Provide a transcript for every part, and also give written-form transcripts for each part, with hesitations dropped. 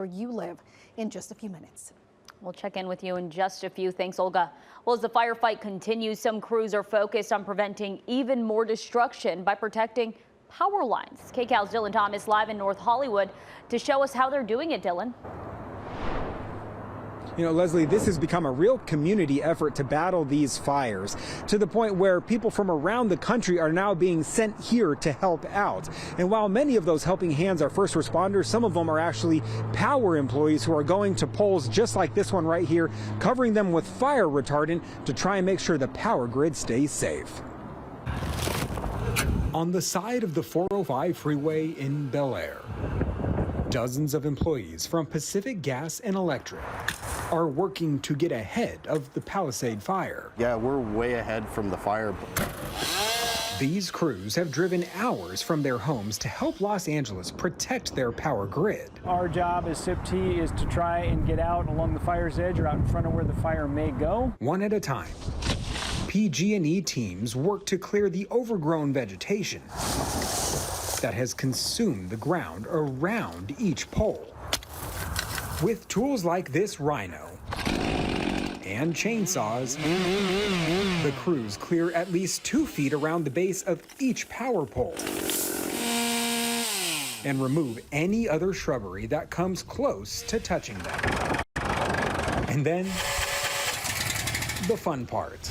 where you live in just a few minutes. We'll check in with you in just a few. Thanks, Olga. Well, as the firefight continues, some crews are focused on preventing even more destruction by protecting power lines. KCAL's Dillon Thomas live in North Hollywood to show us how they're doing it, Dillon. You know, Leslie, this has become a real community effort to battle these fires, to the point where people from around the country are now being sent here to help out. And while many of those helping hands are first responders, some of them are actually power employees who are going to poles just like this one right here, covering them with fire retardant to try and make sure the power grid stays safe. On the side of the 405 freeway in Bel Air, dozens of employees from Pacific Gas and Electric are working to get ahead of the Palisade fire. Yeah, we're way ahead from the fire. These crews have driven hours from their homes to help Los Angeles protect their power grid. Our job as SIPT is to try and get out along the fire's edge or out in front of where the fire may go. One at a time, PG&E teams work to clear the overgrown vegetation that has consumed the ground around each pole. With tools like this Rhino and chainsaws, the crews clear at least 2 feet around the base of each power pole and remove any other shrubbery that comes close to touching them. And then, the fun part.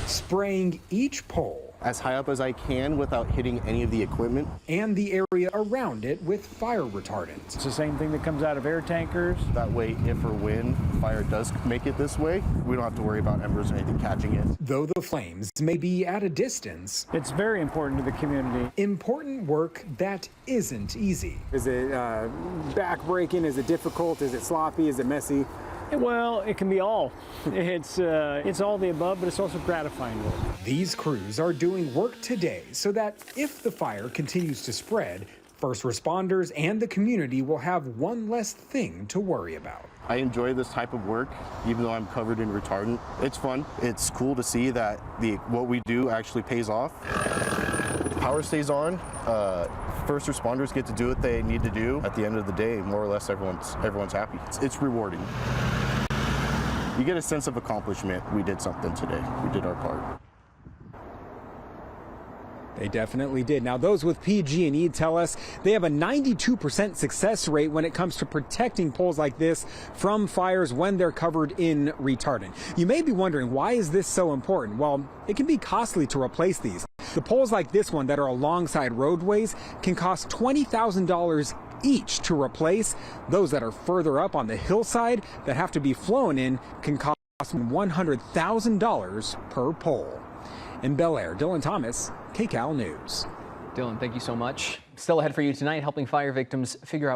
Spraying each pole As high up as I can without hitting any of the equipment. And the area around it with fire retardant. It's the same thing that comes out of air tankers. That way, if or when fire does make it this way, we don't have to worry about embers or anything catching it. Though the flames may be at a distance, it's very important to the community. Important work that isn't easy. Is it back-breaking? Is it difficult? Is it sloppy? Is it messy? Well, it can be all. It's all the above, but it's also gratifying work. These crews are doing work today so that if the fire continues to spread, first responders and the community will have one less thing to worry about. I enjoy this type of work, even though I'm covered in retardant. It's fun. It's cool to see that what we do actually pays off. The power stays on. First responders get to do what they need to do. At the end of the day, more or less, everyone's happy. It's rewarding. You get a sense of accomplishment. We did something today. We did our part. They definitely did. Now, those with PG&E tell us they have a 92% success rate when it comes to protecting poles like this from fires when they're covered in retardant. You may be wondering, why is this so important? Well, it can be costly to replace these. The poles like this one that are alongside roadways can cost $20,000 each to replace. Those that are further up on the hillside that have to be flown in can cost $100,000 per pole. In Bel Air, Dillon Thomas, KCAL News. Dillon, thank you so much. Still ahead for you tonight, helping fire victims figure out